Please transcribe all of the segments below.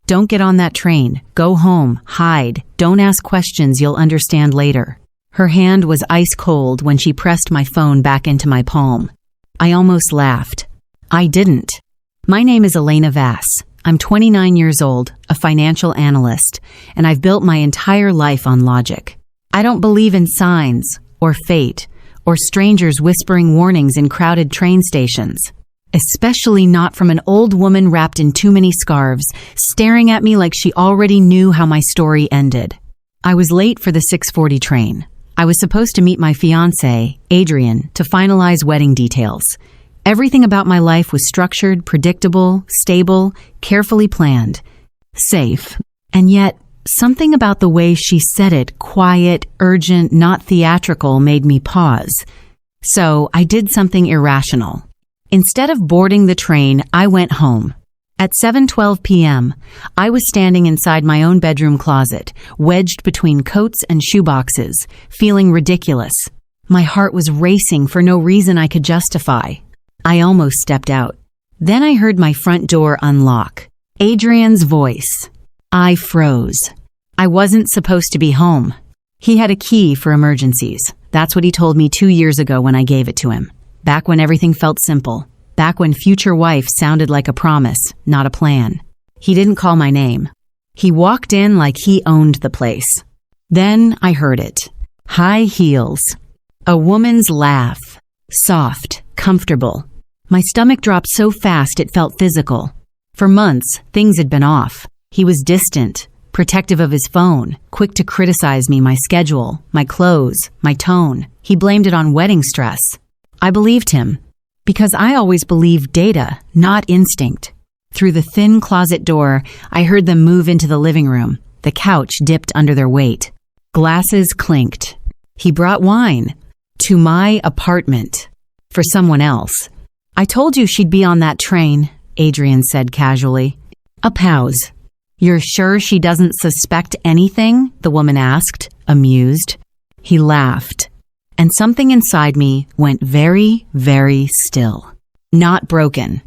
Don't get on that train. Go home. Hide. Don't ask questions you'll understand later. Her hand was ice cold when she pressed my phone back into my palm. I almost laughed. I didn't. My name is Elena Vass. I'm 29 years old, a financial analyst, and I've built my entire life on logic. I don't believe in signs, or fate, or strangers whispering warnings in crowded train stations. Especially not from an old woman wrapped in too many scarves, staring at me like she already knew how my story ended. I was late for the 6:40 train. I was supposed to meet my fiancé, Adrian, to finalize wedding details. Everything about my life was structured, predictable, stable, carefully planned, safe. And yet, something about the way she said it, quiet, urgent, not theatrical, made me pause. So I did something irrational. Instead of boarding the train, I went home. At 7:12 p.m., I was standing inside my own bedroom closet, wedged between coats and shoeboxes, feeling ridiculous. My heart was racing for no reason I could justify. I almost stepped out. Then I heard my front door unlock. Adrian's voice. I froze. I wasn't supposed to be home. He had a key for emergencies. That's what he told me 2 years ago when I gave it to him. Back when everything felt simple. Back when future wife sounded like a promise, not a plan. He didn't call my name. He walked in like he owned the place. Then I heard it. High heels. A woman's laugh. Soft, comfortable. My stomach dropped so fast it felt physical. For months, things had been off. He was distant, protective of his phone, quick to criticize me, my schedule, my clothes, my tone. He blamed it on wedding stress. I believed him, because I always believed data, not instinct. Through the thin closet door, I heard them move into the living room. The couch dipped under their weight. Glasses clinked. He brought wine to my apartment for someone else. I told you she'd be on that train, Adrian said casually. A pause. You're sure she doesn't suspect anything? The woman asked, amused. He laughed. And something inside me went very, very still. Not broken.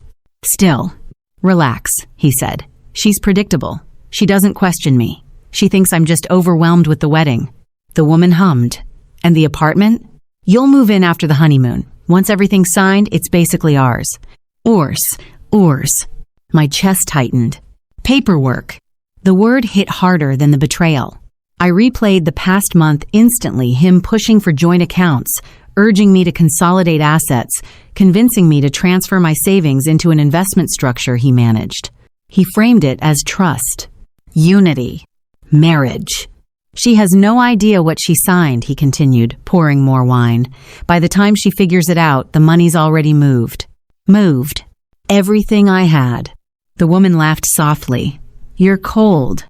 Still. Relax, he said. She's predictable. She doesn't question me. She thinks I'm just overwhelmed with the wedding. The woman hummed. And the apartment? You'll move in after the honeymoon. Once everything's signed, it's basically ours. Ours. My chest tightened. Paperwork. The word hit harder than the betrayal. I replayed the past month instantly, him pushing for joint accounts, urging me to consolidate assets, convincing me to transfer my savings into an investment structure he managed. He framed it as trust, unity, marriage. She has no idea what she signed, he continued, pouring more wine. By the time she figures it out, the money's already moved. Moved. Everything I had. The woman laughed softly. You're cold.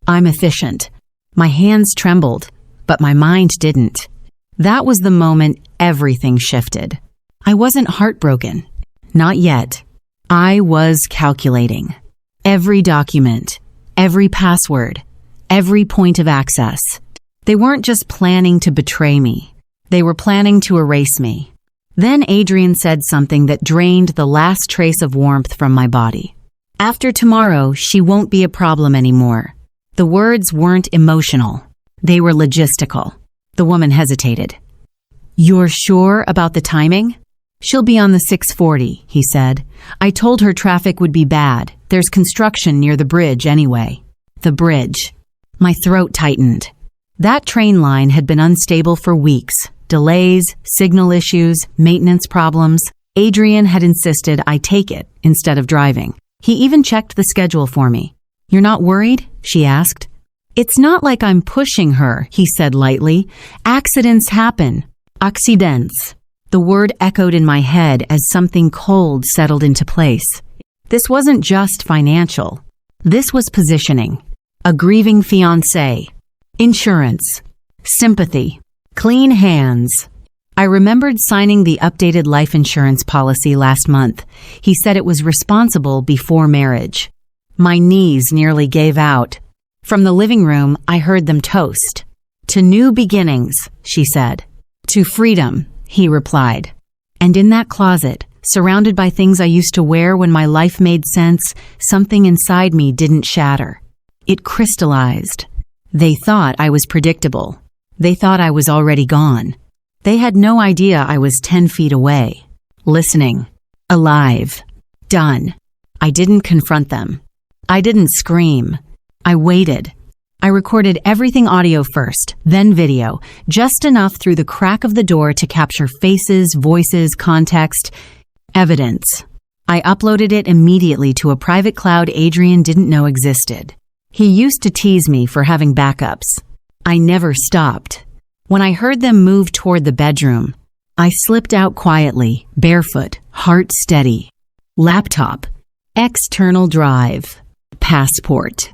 I'm efficient. My hands trembled, but my mind didn't. That was the moment everything shifted. I wasn't heartbroken. Not yet. I was calculating. Every document, every password, every point of access. They weren't just planning to betray me. They were planning to erase me. Then Adrian said something that drained the last trace of warmth from my body. After tomorrow, she won't be a problem anymore. The words weren't emotional. They were logistical. The woman hesitated. You're sure about the timing? She'll be on the 6:40, he said. I told her traffic would be bad. There's construction near the bridge anyway. The bridge. My throat tightened. That train line had been unstable for weeks. Delays, signal issues, maintenance problems. Adrian had insisted I take it instead of driving. He even checked the schedule for me. You're not worried? She asked. It's not like I'm pushing her, he said lightly. Accidents happen. Accidents. The word echoed in my head as something cold settled into place. This wasn't just financial. This was positioning. A grieving fiancé. Insurance. Sympathy. Clean hands. I remembered signing the updated life insurance policy last month. He said it was responsible before marriage. My knees nearly gave out. From the living room, I heard them toast. To new beginnings, she said. To freedom, he replied. And in that closet, surrounded by things I used to wear when my life made sense, something inside me didn't shatter. It crystallized. They thought I was predictable. They thought I was already gone. They had no idea I was 10 feet away, listening, alive, done. I didn't confront them. I didn't scream. I waited. I recorded everything audio first, then video, just enough through the crack of the door to capture faces, voices, context, evidence. I uploaded it immediately to a private cloud Adrian didn't know existed. He used to tease me for having backups. I never stopped. When I heard them move toward the bedroom, I slipped out quietly, barefoot, heart steady. Laptop, external drive, passport,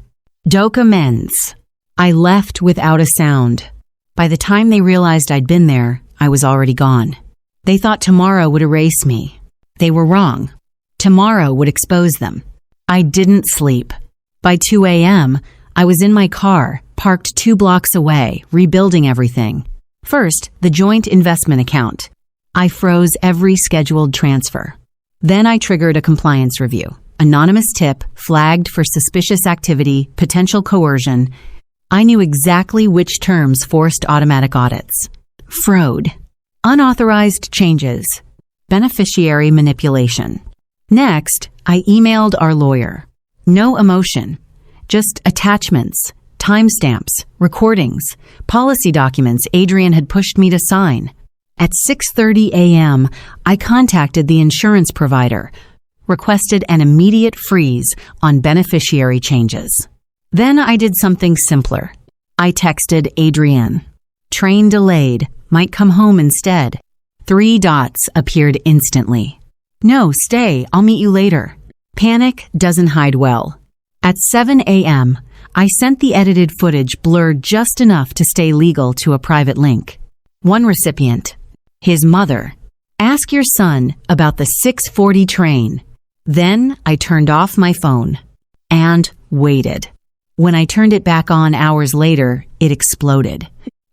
documents. I left without a sound. By the time they realized I'd been there, I was already gone. They thought tomorrow would erase me. They were wrong. Tomorrow would expose them. I didn't sleep. By 2 a.m., I was in my car, parked 2 blocks away, rebuilding everything. First, the joint investment account. I froze every scheduled transfer. Then I triggered a compliance review. Anonymous tip, flagged for suspicious activity, potential coercion. I knew exactly which terms forced automatic audits. Fraud. Unauthorized changes. Beneficiary manipulation. Next, I emailed our lawyer. No emotion. Just attachments, timestamps, recordings, policy documents Adrian had pushed me to sign. At 6:30 a.m., I contacted the insurance provider, requested an immediate freeze on beneficiary changes. Then I did something simpler. I texted Adrian. Train delayed, might come home instead. 3 dots appeared instantly. No, stay, I'll meet you later. Panic doesn't hide well. At 7 a.m., I sent the edited footage blurred just enough to stay legal to a private link. One recipient. His mother. Ask your son about the 6:40 train. Then I turned off my phone and waited. When I turned it back on hours later, it exploded.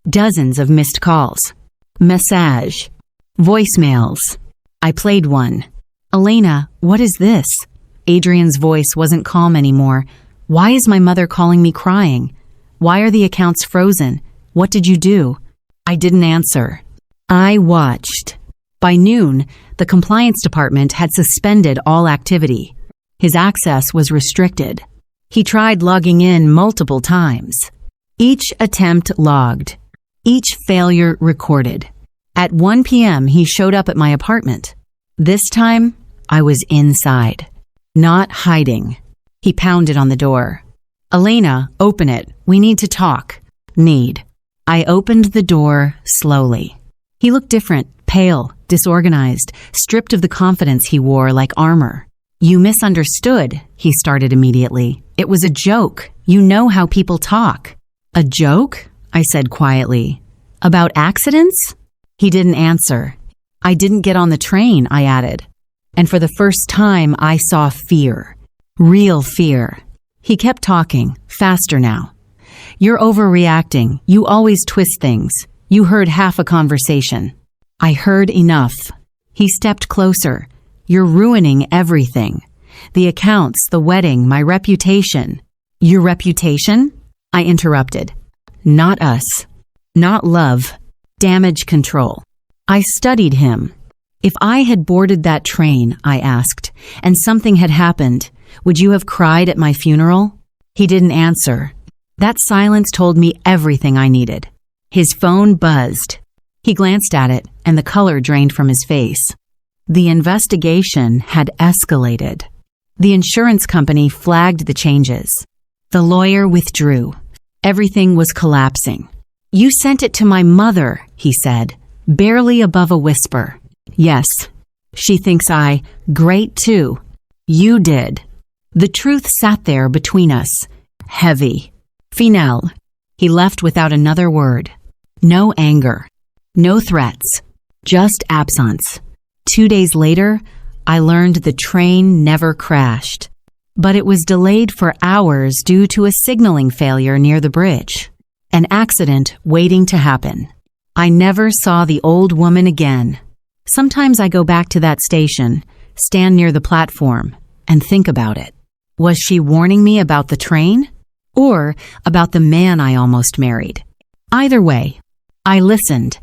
Dozens of missed calls. Message. Voicemails. I played one. Elena, what is this? Adrian's voice wasn't calm anymore. Why is my mother calling me crying? Why are the accounts frozen? What did you do? I didn't answer. I watched. By noon, the compliance department had suspended all activity. His access was restricted. He tried logging in multiple times. Each attempt logged. Each failure recorded. At 1 p.m., he showed up at my apartment. This time, I was inside. Not hiding. He pounded on the door. Elena, open it. We need to talk. Need. I opened the door slowly. He looked different, pale, disorganized, stripped of the confidence he wore like armor. You misunderstood, he started immediately. It was a joke. You know how people talk. A joke? I said quietly. About accidents? He didn't answer. I didn't get on the train, I added. And for the first time, I saw fear. Real fear. He kept talking, faster now. You're overreacting. You always twist things. You heard half a conversation. I heard enough. He stepped closer. You're ruining everything. The accounts, the wedding, my reputation. Your reputation? I interrupted. Not us. Not love. Damage control. I studied him. If I had boarded that train, I asked, and something had happened, would you have cried at my funeral? He didn't answer. That silence told me everything I needed. His phone buzzed. He glanced at it, and the color drained from his face. The investigation had escalated. The insurance company flagged the changes. The lawyer withdrew. Everything was collapsing. You sent it to my mother, he said, barely above a whisper. Yes. She thinks great too. You did. The truth sat there between us. Heavy. Finale. He left without another word. No anger. No threats. Just absence. 2 days later, I learned the train never crashed. But it was delayed for hours due to a signaling failure near the bridge. An accident waiting to happen. I never saw the old woman again. Sometimes I go back to that station, stand near the platform, and think about it. Was she warning me about the train? or about the man I almost married. Either way, I listened,